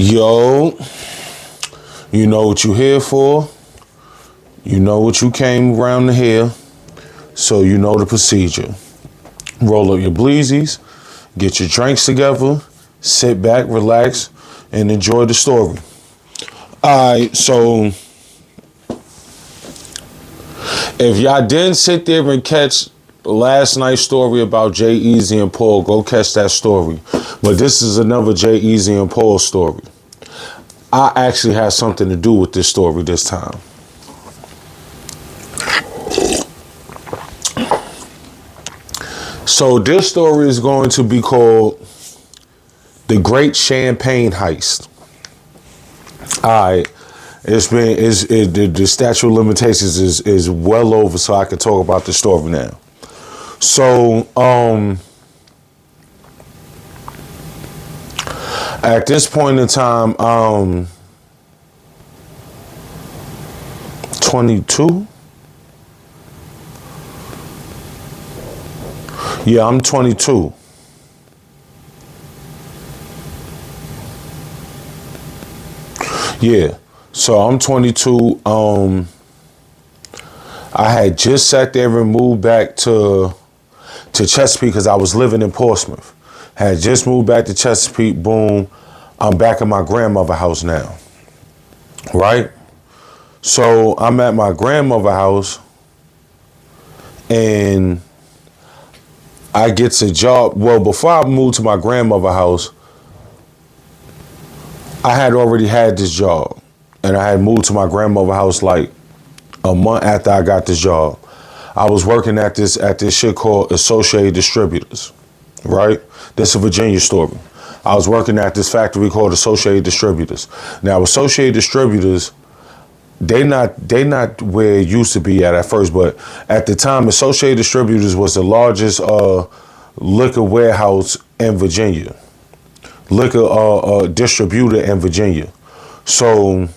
Yo, you know what you here for. You know what you came around to hear. So you know the procedure. Roll up your bleezies, get your drinks together, sit back, relax, and enjoy the story. Alright, so if y'all didn't sit there and catch last night's story about Jay Easy and Paul, go catch that story. But this is another Jay Easy and Paul story. I actually had something to do with this story this time. So this story is going to be called The Great Champagne Heist. Alright, the statute of limitations is well over, so I can talk about the story now. So at this point in time, 22. Yeah, I'm 22. Yeah, so I'm 22. I had just sat there and moved back to Chesapeake because I was living in Portsmouth. Had just moved back to Chesapeake. Boom, I'm back at my grandmother's house now. Right? So I'm at my grandmother's house, and I get a job. Well, before I moved to my grandmother's house, I had already had this job, and I had moved to my grandmother's house like a month after I got this job. I was working at this shit called Associated Distributors, right? This is a Virginia story. I was working at this factory called Associated Distributors. Now, Associated Distributors, they not where it used to be at first, but at the time, Associated Distributors was the largest liquor warehouse in Virginia, liquor distributor in Virginia. So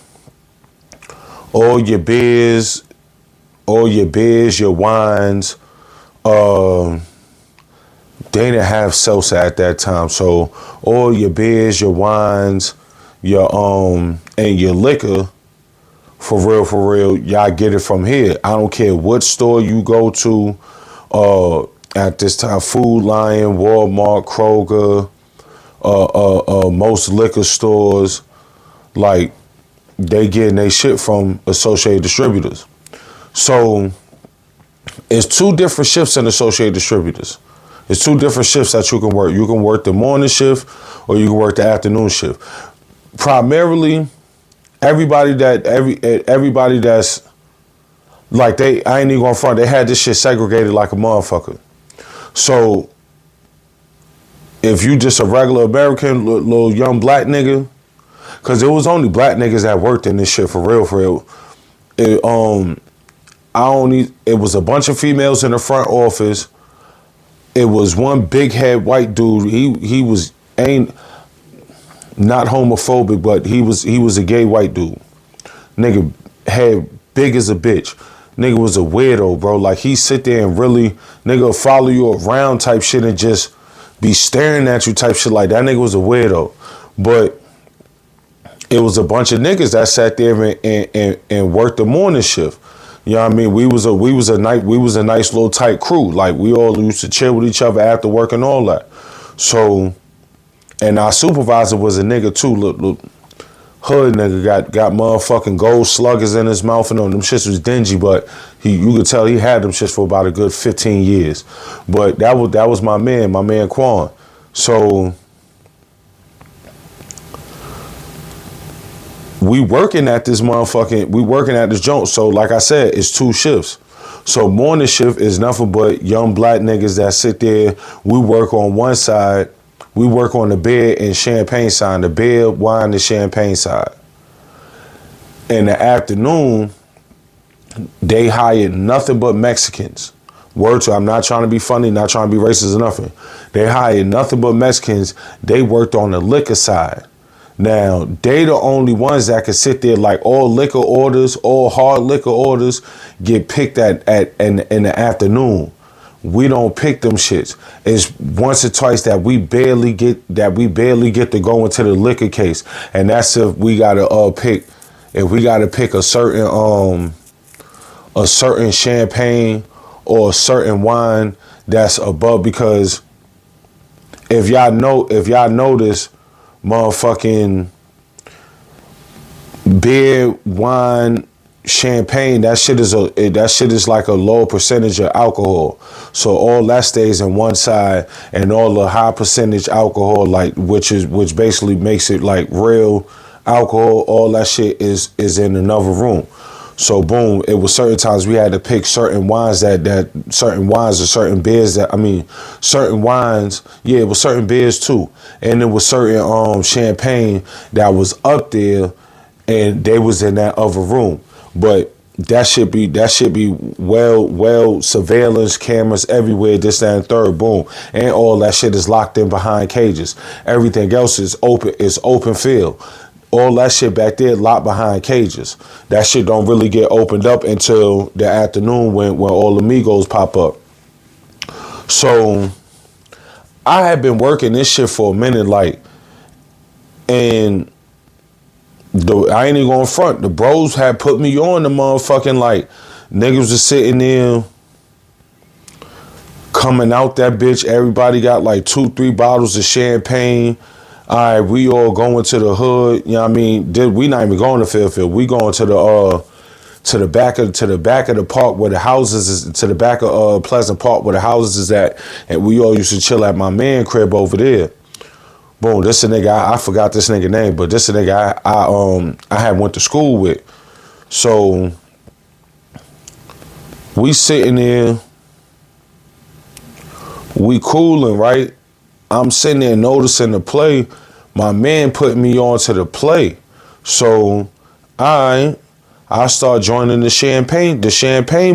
all your beers, your wines, they didn't have seltzer at that time. So all your beers, your wines, your and your liquor, for real, y'all get it from here. I don't care what store you go to. At this time, Food Lion, Walmart, Kroger, most liquor stores, like, they getting their shit from Associated Distributors. So it's two different shifts in Associated Distributors. It's two different shifts that you can work. You can work the morning shift or you can work the afternoon shift. Primarily, everybody that's like, I ain't even going front. They had this shit segregated like a motherfucker. So if you just a regular American, little young black nigga, because it was only black niggas that worked in this shit for real. It was a bunch of females in the front office. It was one big head white dude. He ain't not homophobic, but he was a gay white dude. Nigga head big as a bitch. Nigga was a weirdo, bro. Like, he sit there and really, nigga follow you around type shit and just be staring at you type shit. Like, that nigga was a weirdo. But it was a bunch of niggas that sat there and worked the morning shift. You know what I mean? We was a nice little tight crew. Like, we all used to chill with each other after work and all that. So, and our supervisor was a nigga too. Look, hood nigga got motherfucking gold sluggers in his mouth, and them shits was dingy, but you could tell he had them shits for about a good 15 years. But that was my man Quan. So we working at this joint. So like I said, it's two shifts. So morning shift is nothing but young black niggas that sit there. We work on one side. We work on the beer and champagne side, the beer, wine, and champagne side. In the afternoon, they hired nothing but Mexicans. Word to, I'm not trying to be funny, not trying to be racist or nothing. They hired nothing but Mexicans. They worked on the liquor side. Now, they the only ones that could sit there, like, all liquor orders, all hard liquor orders get picked in the afternoon. we don't pick them shits. It's once or twice that we barely get to go into the liquor case, and that's if we gotta pick a certain champagne or a certain wine that's above, because if y'all notice, motherfucking beer, wine, champagne, that shit is like a low percentage of alcohol. So all that stays in one side, and all the high percentage alcohol, like which basically makes it like real alcohol, all that shit is in another room. So boom, it was certain times we had to pick certain wines that certain wines or certain beers certain wines, yeah, it was certain beers too. And it was certain champagne that was up there and they was in that other room. But that should be well surveillance cameras everywhere, this, that, and third, boom. And all that shit is locked in behind cages. Everything else is open field. All that shit back there locked behind cages. That shit don't really get opened up until the afternoon when all the Migos pop up. So I had been working this shit for a minute, like, and I ain't even going front. The bros had put me on the motherfucking, like, niggas was sitting there coming out that bitch. Everybody got like 2-3 bottles of champagne. All right, we all going to the hood. You know what I mean? We not even going to Fairfield. We going to the back of the park where the houses is, to the back of Pleasant Park where the houses is at, and we all used to chill at my man crib over there. Boom, this a nigga, I forgot this nigga name, but this a nigga I had went to school with. So we sitting there, we cooling, right? I'm sitting there noticing the play. My man put me on to the play. So I start joining the champagne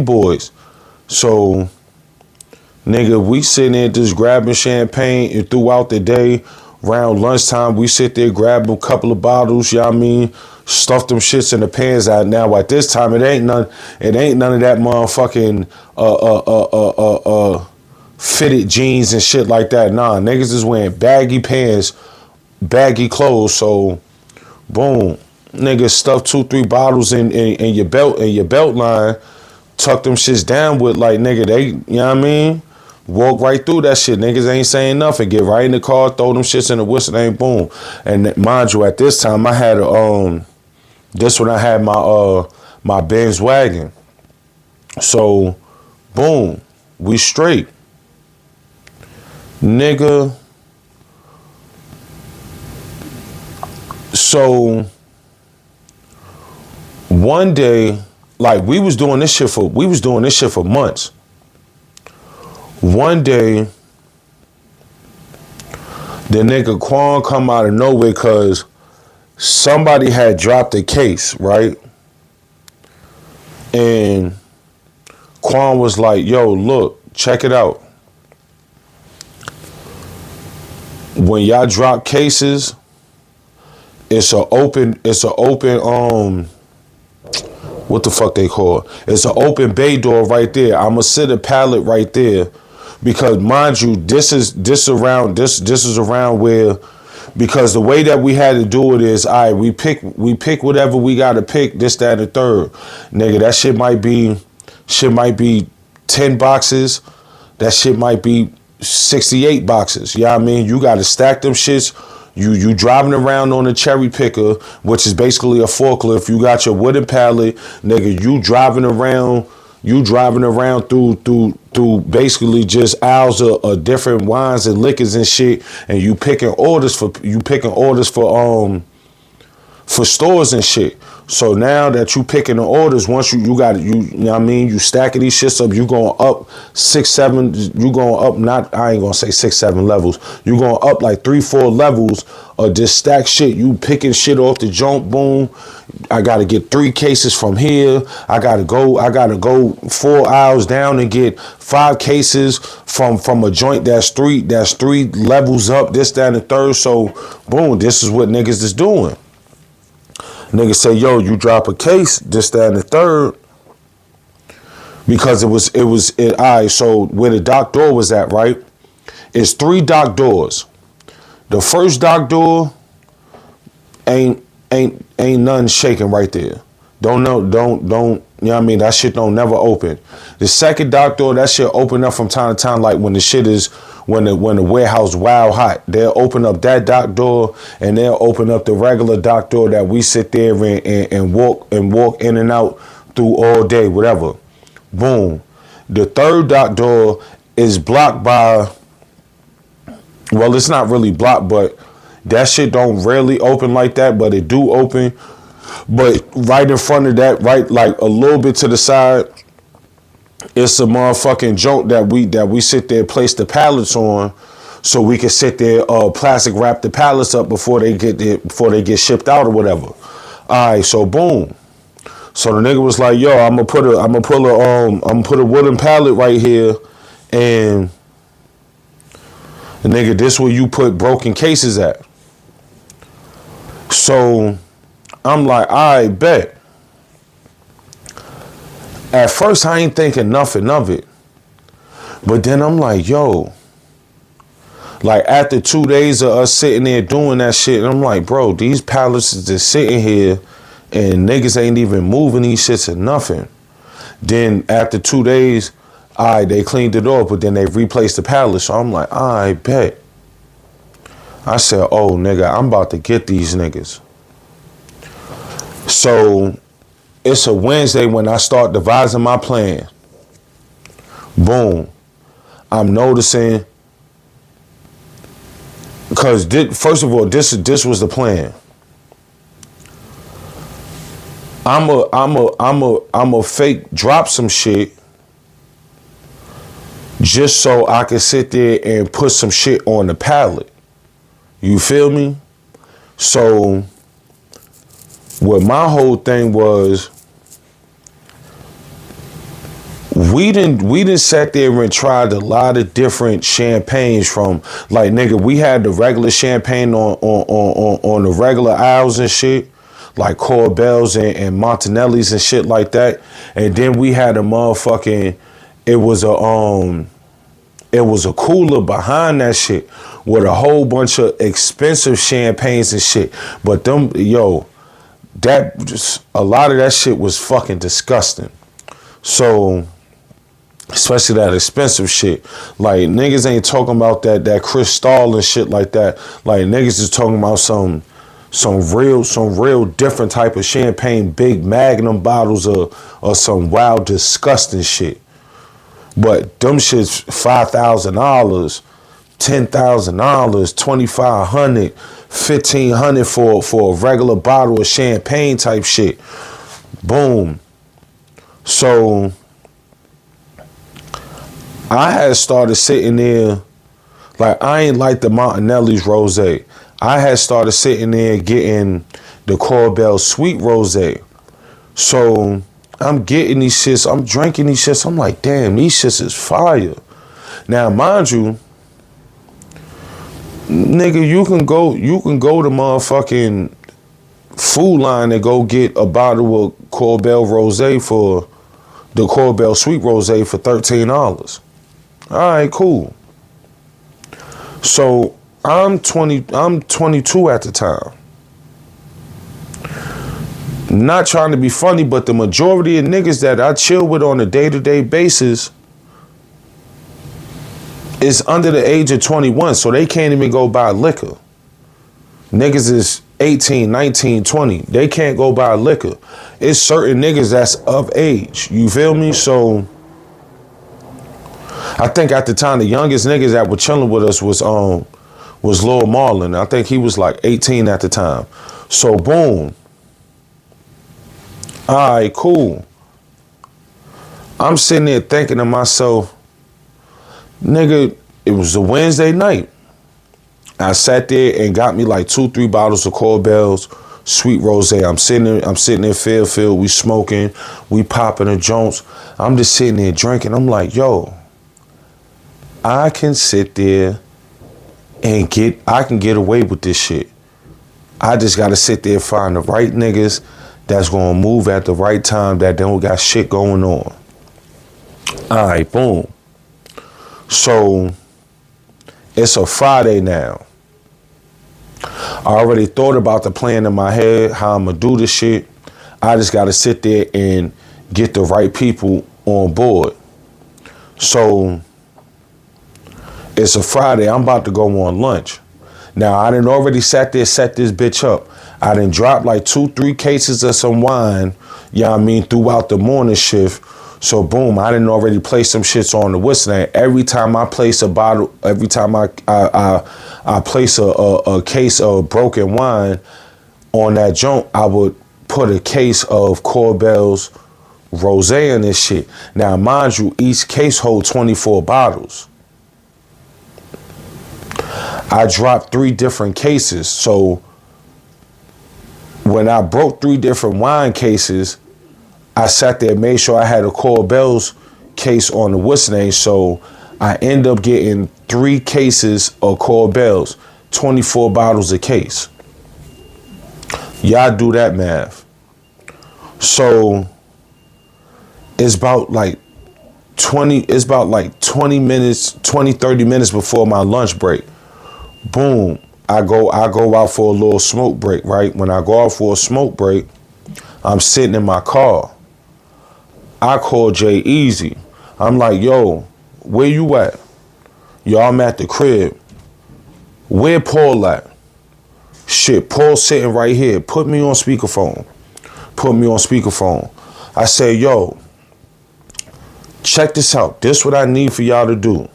boys. So nigga, we sitting there just grabbing champagne, and throughout the day, around lunchtime, we sit there, grab a couple of bottles, you know what I mean? Stuff them shits in the pans out. Now at this time, it ain't none of that motherfucking fitted jeans and shit like that. Nah, niggas is wearing baggy pants, baggy clothes. So boom, niggas stuff 2-3 bottles in your belt line, tuck them shits down with, like, nigga, they, you know what I mean? Walk right through that shit. Niggas ain't saying nothing. Get right in the car, throw them shits in the whistle, ain't boom. And mind you, at this time I had this when I had my Benz wagon. So boom, we straight. Nigga. So one day, like, we was doing this shit for months. One day, the nigga Quan come out of nowhere because somebody had dropped a case, right? And Quan was like, yo, look, check it out. When y'all drop cases, it's a open, what the fuck they call it? It's an open bay door right there. I'ma sit a pallet right there. Because mind you, this is around where, because the way that we had to do it is, all right, we pick whatever we gotta pick, this, that, and the third. Nigga, that shit might be 10 boxes. That shit might be 68 boxes. You know what I mean? You gotta stack them shits. You driving around on a cherry picker, which is basically a forklift. You got your wooden pallet, nigga. You driving around through basically just aisles of different wines and liquors and shit, and you picking orders for stores and shit. So now that you picking the orders, once you know what I mean, you stacking these shits up, you going up 6-7, you going up, not, I ain't gonna say 6-7 levels, you going up like 3-4 levels of this stack shit. You picking shit off the joint, boom. I gotta get 3 cases from here. I gotta go 4 aisles down and get 5 cases from a joint that's three levels up, this, that, and the third. So boom, this is what niggas is doing. Niggas say, yo, you drop a case, this, that, and the third. because all right, so where the dock door was at, right? It's 3 dock doors. The first dock door ain't nothing shaking right there. Don't, you know what I mean? That shit don't never open. The second dock door, that shit open up from time to time, like when the shit is, when the warehouse wild hot. They'll open up that dock door, and they'll open up the regular dock door that we sit there and walk in and out through all day, whatever. Boom. The third dock door is blocked by, well, it's not really blocked, but that shit don't really open like that, but it do open. But right in front of that, right, like a little bit to the side, it's a motherfucking joint that we sit there, place the pallets on, so we can sit there, plastic wrap the pallets up before they get shipped out or whatever. All right, so boom. So the nigga was like, "Yo, I'm gonna put a wooden pallet right here, and the nigga, this where you put broken cases at." So I'm like, "I bet." At first, I ain't thinking nothing of it, but then I'm like, "Yo." Like after 2 days of us sitting there doing that shit, and I'm like, "Bro, these pallets is just sitting here, and niggas ain't even moving these shits or nothing." Then after 2 days, they cleaned it off, but then they replaced the pallet. So I'm like, I bet. I said, "Oh, nigga, I'm about to get these niggas." So it's a Wednesday when I start devising my plan. Boom. I'm noticing, because first of all, this was the plan. I'm a fake drop some shit just so I can sit there and put some shit on the pallet. You feel me? So what my whole thing was, we didn't sat there and tried a lot of different champagnes from, like, nigga, we had the regular champagne on the regular aisles and shit, like Corbels and Montanellis and shit like that. And then we had a motherfucking, it was a cooler behind that shit with a whole bunch of expensive champagnes and shit. But them, yo, that just, a lot of that shit was fucking disgusting. So, especially that expensive shit. Like, niggas ain't talking about that Cristal and shit like that. Like, niggas is talking about some real different type of champagne, big Magnum bottles of some wild, disgusting shit. But them shit's $5,000, $10,000, $2,500, $1,500 for a regular bottle of champagne type shit. Boom. So I had started sitting there, like, I ain't like the Montanelli's rosé. I had started sitting there getting the Corbel Sweet Rosé. So I'm getting these shits, I'm drinking these shits, I'm like, damn, these shits is fire. Now, mind you, nigga, you can go to motherfucking Food Line and go get a bottle of Corbel Rosé for the Corbel Sweet Rosé for $13. All right, cool. So I'm 22 at the time. Not trying to be funny, but the majority of niggas that I chill with on a day-to-day basis is under the age of 21, so they can't even go buy liquor. Niggas is 18, 19, 20. They can't go buy liquor. It's certain niggas that's of age. You feel me? So I think at the time the youngest niggas that were chilling with us was Lil Marlon. I think he was like 18 at the time. So boom. All right, cool. I'm sitting there thinking to myself, nigga, it was a Wednesday night. I sat there and got me like 2-3 bottles of Corbel's Sweet Rosé. I'm sitting there Fairfield, we smoking, we popping the joints. I'm just sitting there drinking. I'm like, yo, I can sit there and I can get away with this shit. I just gotta sit there and find the right niggas that's gonna move at the right time, that don't got shit going on. All right, boom. So it's a Friday now. I already thought about the plan in my head, how I'm gonna do this shit. I just gotta sit there and get the right people on board. So it's a Friday. I'm about to go on lunch. Now, I done already sat there, set this bitch up. I done dropped like 2-3 cases of some wine, you know what I mean, throughout the morning shift. So boom, I didn't already place some shits on the whistling. Every time I place a bottle, every time I place a case of broken wine on that joint, I would put a case of Corbel's Rosé in this shit. Now, mind you, each case holds 24 bottles. I dropped 3 different cases. So when I broke 3 different wine cases, I sat there and made sure I had a Corbel's case on the whistling. So I end up getting 3 cases of Corbel's, 24 bottles a case. Y'all do that math. So it's about like 20 minutes, 30 minutes before my lunch break. Boom. I go out for a little smoke break, right? When I go out for a smoke break, I'm sitting in my car. I call Jay Easy. I'm like, yo, where you at? Yo, I'm at the crib. Where Paul at? Shit, Paul sitting right here. Put me on speakerphone. I say, yo, check this out. This what I need for y'all to do.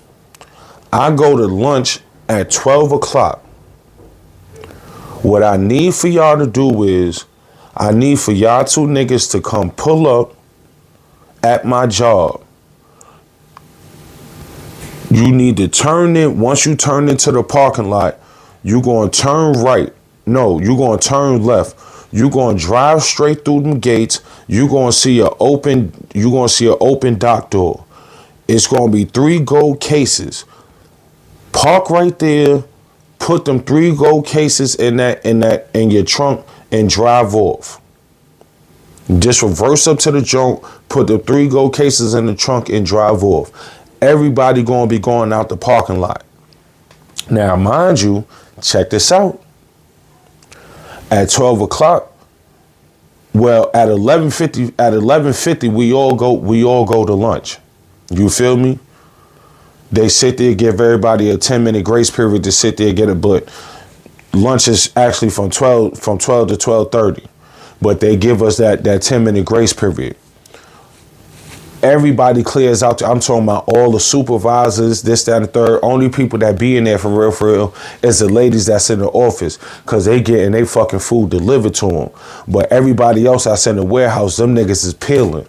I go to lunch at 12 o'clock. What I need for y'all to do is, I need for y'all 2 niggas to come pull up at my job. You need to turn in. Once you turn into the parking lot, you gonna turn right. No, you gonna turn left. You gonna drive straight through them gates. You gonna see an open dock door. It's gonna be 3 gold cases. Park right there. Put them 3 gold cases in your trunk and drive off. Just reverse up to the junk, put the 3 gold cases in the trunk and drive off. Everybody gonna be going out the parking lot. Now, mind you, check this out. At 12 o'clock, well, at 11:50, we all go to lunch. You feel me? They sit there, give everybody a 10-minute grace period to sit there and get it, but lunch is actually from 12 to 12:30. But they give us that 10-minute grace period. Everybody clears out. I'm talking about all the supervisors, this, that, and the third. Only people that be in there for real is the ladies that's in the office, because they getting they fucking food delivered to them. But everybody else that's in the warehouse, them niggas is peeling.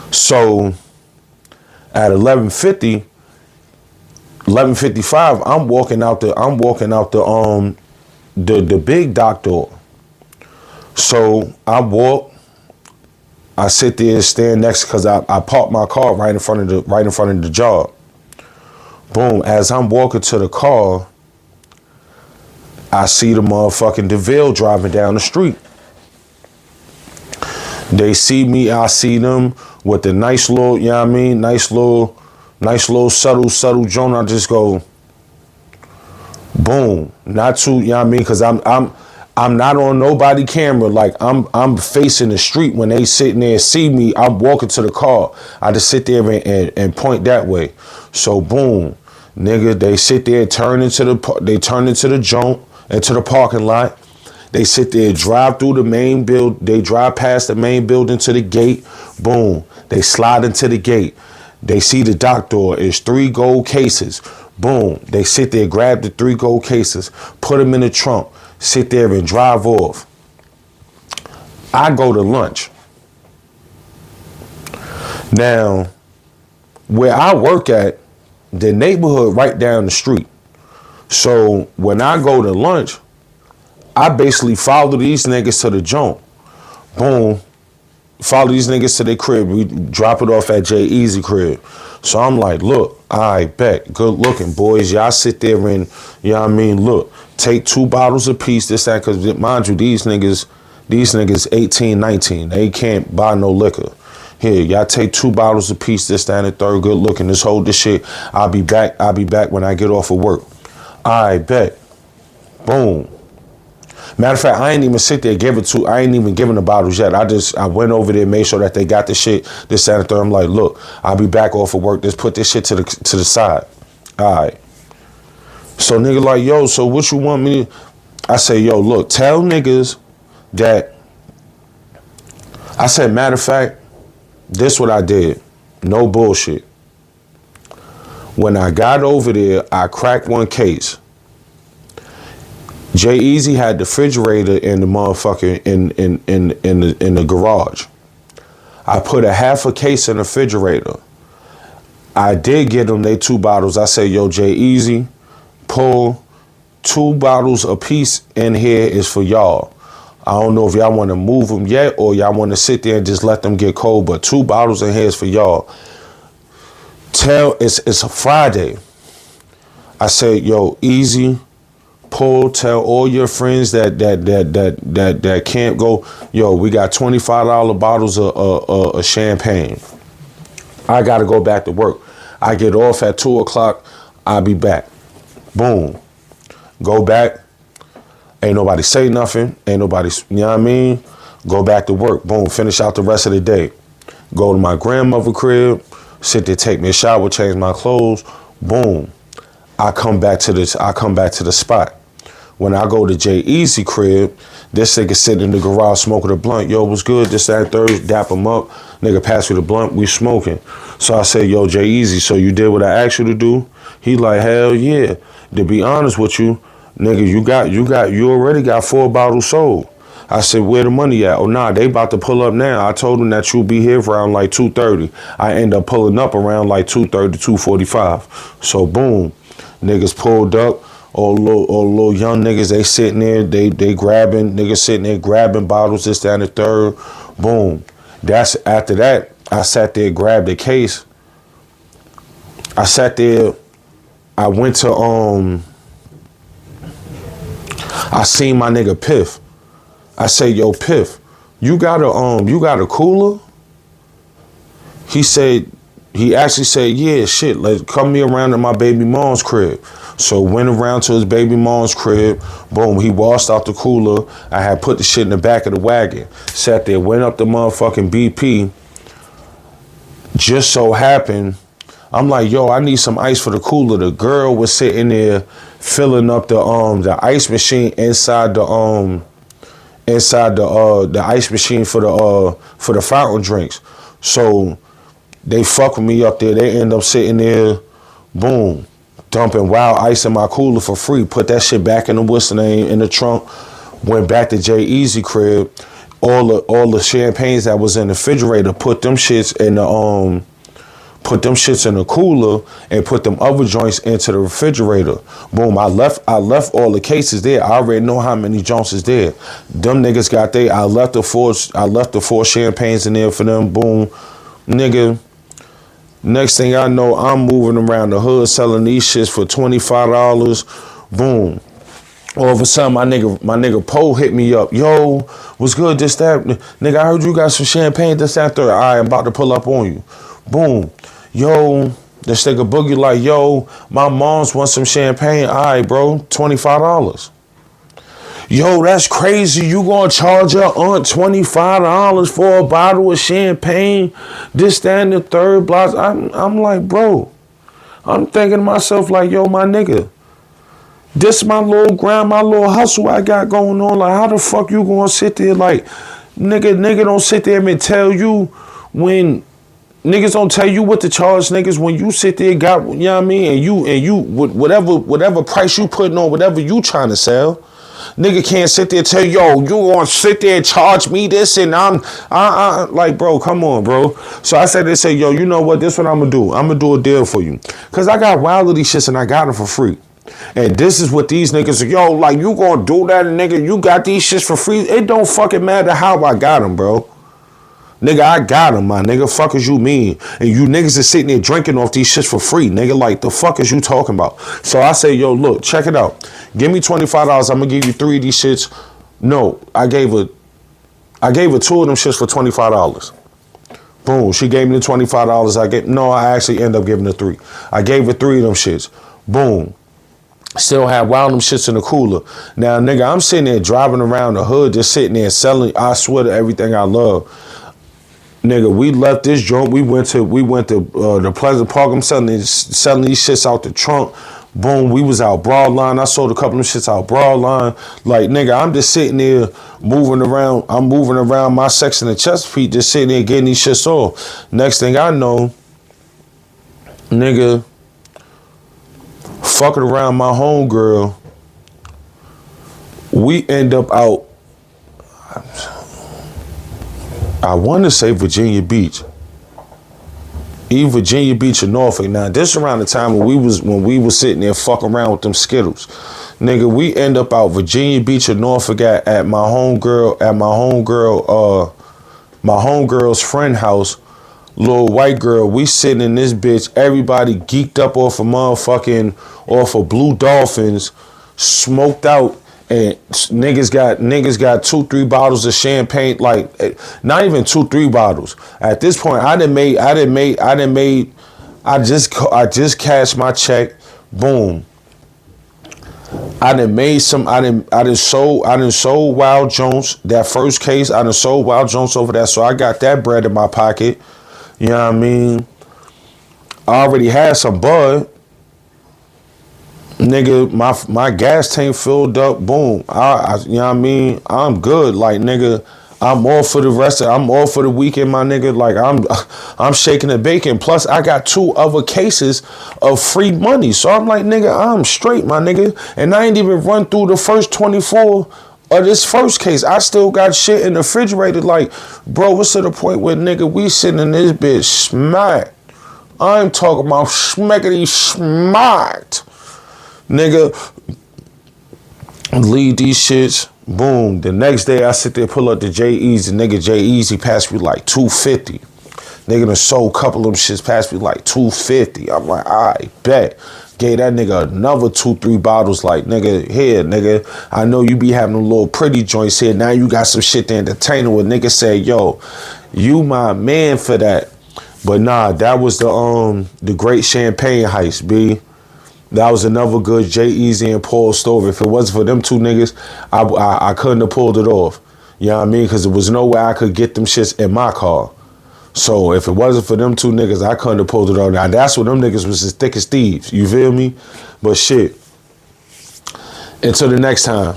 So at 11:55, I'm walking out the big dock door. So I walk, I sit there and stand next, because I parked my car right in front of the job. Boom, as I'm walking to the car, I see the motherfucking DeVille driving down the street. They see me, I see them with the nice little, you know what I mean, nice little subtle joint. I just go, boom. Not too, you know what I mean, because I'm not on nobody camera. Like I'm facing the street. When they sitting there and see me, I'm walking to the car. I just sit there and point that way. So boom, nigga, they sit there, turn into the joint, into the parking lot. They sit there, drive through the main build. They drive past the main building to the gate. Boom, they slide into the gate. They see the dock door. It's 3 gold cases. Boom, they sit there, grab the 3 gold cases, put them in the trunk, sit there and drive off. I go to lunch. Now, where I work at, the neighborhood right down the street. So when I go to lunch, I basically follow these niggas to the joint. Boom. Follow these niggas to their crib. We drop it off at Jay Easy crib. So I'm like, look, I bet. Good looking, boys. Y'all sit there and, you know what I mean, look, take 2 bottles apiece, this, that, because mind you, these niggas 18, 19. They can't buy no liquor. Here, y'all take 2 bottles apiece, this, that, and the third, good looking. Just hold this shit. I'll be back when I get off of work. I bet. Boom. Matter of fact, I ain't even sit there I ain't even giving the bottles yet. I went over there, made sure that they got the shit, this, that, and the third. I'm like, look, I'll be back off of work. Just put this shit to the side. All right. So nigga like, yo, so what you want me to? I say, yo, look, tell niggas that. I said, matter of fact, this what I did. No bullshit. When I got over there, I cracked one case. Jay Easy had the refrigerator in the motherfucker in the garage. I put a half a case in the refrigerator. I did get them they 2 bottles. I said, yo, Jay Easy, pull 2 bottles a piece in here is for y'all. I don't know if y'all want to move them yet or y'all want to sit there and just let them get cold, but 2 bottles in here is for y'all. It's a Friday. I said, yo, Easy, pull, tell all your friends that can't go. Yo, we got $25 bottles of champagne. I gotta go back to work. I get off at 2 o'clock. I'll be back. Boom. Go back. Ain't nobody say nothing. Ain't nobody, you know what I mean? Go back to work. Boom. Finish out the rest of the day. Go to my grandmother's crib. Sit there, take me a shower, change my clothes. Boom. I come back to the spot. When I go to Jay Easy crib, this nigga sitting in the garage smoking a blunt. Yo, what's good? This, that, third, dap him up. Nigga pass me the blunt, we smoking. So I say, yo, Jay Easy, so you did what I asked you to do? He like, hell yeah. To be honest with you, nigga, you already got 4 bottles sold. I said, where the money at? Oh, nah, they about to pull up now. I told them that you'll be here around like 2:30. I end up pulling up around like 2:30, 2:45. So boom, niggas pulled up. All little young niggas, they sitting there, they grabbing, niggas sitting there grabbing bottles, this, that, and the third. Boom. That's after that, I sat there, grabbed the case. I sat there, I went to, I seen my nigga Piff. I say, yo, Piff, you got a cooler? He actually said, yeah, shit, let's come me around to my baby mom's crib. So went around to his baby mom's crib. Boom, he washed out the cooler. I had put the shit in the back of the wagon. Sat there, went up the motherfucking BP. Just so happened, I'm like, yo, I need some ice for the cooler. The girl was sitting there filling up the ice machine inside the ice machine for the fountain drinks. So they fuck with me up there. They end up sitting there, boom, dumping wild ice in my cooler for free. Put that shit back in the whistle name in the trunk. Went back to Jay Easy crib. All the champagnes that was in the refrigerator, put them shits in the cooler and put them other joints into the refrigerator. Boom, I left all the cases there. I already know how many joints is there. Them niggas got they. I left the 4 champagnes in there for them. Boom, nigga. Next thing I know, I'm moving around the hood selling these shits for $25. Boom. All of a sudden, my nigga Poe hit me up. Yo, what's good? This, that. Nigga, I heard you got some champagne, this, that, third. All right, I'm about to pull up on you. Boom. Yo, this nigga Boogie like, yo, my mom's want some champagne. All right, bro, $25. Yo, that's crazy. You gonna charge your aunt $25 for a bottle of champagne? This, that, and the third block. I'm like, bro. I'm thinking to myself like, yo, my nigga. This my little grind, my little hustle I got going on. Like, how the fuck you gonna sit there like, nigga don't sit there and tell you when niggas don't tell you what to charge niggas when you sit there got, you know what I mean? And you whatever price you putting on whatever you trying to sell. Nigga can't sit there and tell you, yo, you gonna sit there and charge me this and I'm like, bro, come on, bro. So I said, they say, yo, you know what? This what I'm gonna do. I'm gonna do a deal for you. Cause I got wild of these shits and I got them for free. And this is what these niggas are, yo, like, you gonna do that, nigga? You got these shits for free? It don't fucking matter how I got them, bro. Nigga, I got them, my nigga. Fuck is you mean? And you niggas is sitting there drinking off these shits for free, nigga. Like, the fuck is you talking about? So I say, yo, look, check it out. Give me $25. I'm gonna give you 3 of these shits. No, I gave her 2 of them shits for $25. Boom. She gave me the $25. I actually ended up giving her 3. I gave her 3 of them shits. Boom. Still had wild them shits in the cooler. Now, nigga, I'm sitting there driving around the hood, just sitting there selling, I swear, to everything I love. Nigga, we left this joint. We went to the Pleasant Park. I'm selling these shits out the trunk. Boom, we was out Broadline. I sold a couple of shits out Broadline. Like, nigga, I'm just sitting there moving around. I'm moving around my section of Chesapeake, just sitting there getting these shits off. Next thing I know, nigga, fucking around my homegirl, we end up out, I want to say Virginia Beach. Either Virginia Beach or Norfolk. Now, this around the time when we was sitting there fucking around with them Skittles. Nigga, we end up out Virginia Beach or Norfolk at my homegirl's friend house. Little white girl, we sitting in this bitch, everybody geeked up off of Blue Dolphins, smoked out, and niggas got 2-3 bottles of champagne, like not even 2-3 bottles. At this point, I just cashed my check, boom. I done sold Wild Jones, that first case, I done sold Wild Jones over that, so I got that bread in my pocket. You know what I mean? I already had some bud. Nigga, my gas tank filled up. Boom. You know what I mean? I'm good. Like, nigga, I'm all for the weekend, my nigga. Like, I'm shaking and baking. Plus, I got 2 other cases of free money. So I'm like, nigga, I'm straight, my nigga. And I ain't even run through the first 24 of this first case. I still got shit in the refrigerator. Like, bro, what's to the point where, nigga, we sitting in this bitch smacked. I'm talking about smackety smacked. Nigga, leave these shits. Boom. The next day, I sit there, pull up the J-Eazy. Nigga, J-Eazy passed me like $250. Nigga done sold a couple of them shits, passed me like $250. I'm like, I bet. Gave that nigga another 2-3 bottles. Like, nigga, here, nigga, I know you be having a little pretty joints here. Now you got some shit to entertain with. Nigga say, yo, you my man for that. But nah, that was the Great Champagne Heist, B. That was another good J-Eazy and Paul story. If it wasn't for them 2 niggas, I couldn't have pulled it off. You know what I mean? Because there was no way I could get them shits in my car. So if it wasn't for them 2 niggas, I couldn't have pulled it off. Now that's when them niggas was as thick as thieves. You feel me? But shit. Until the next time.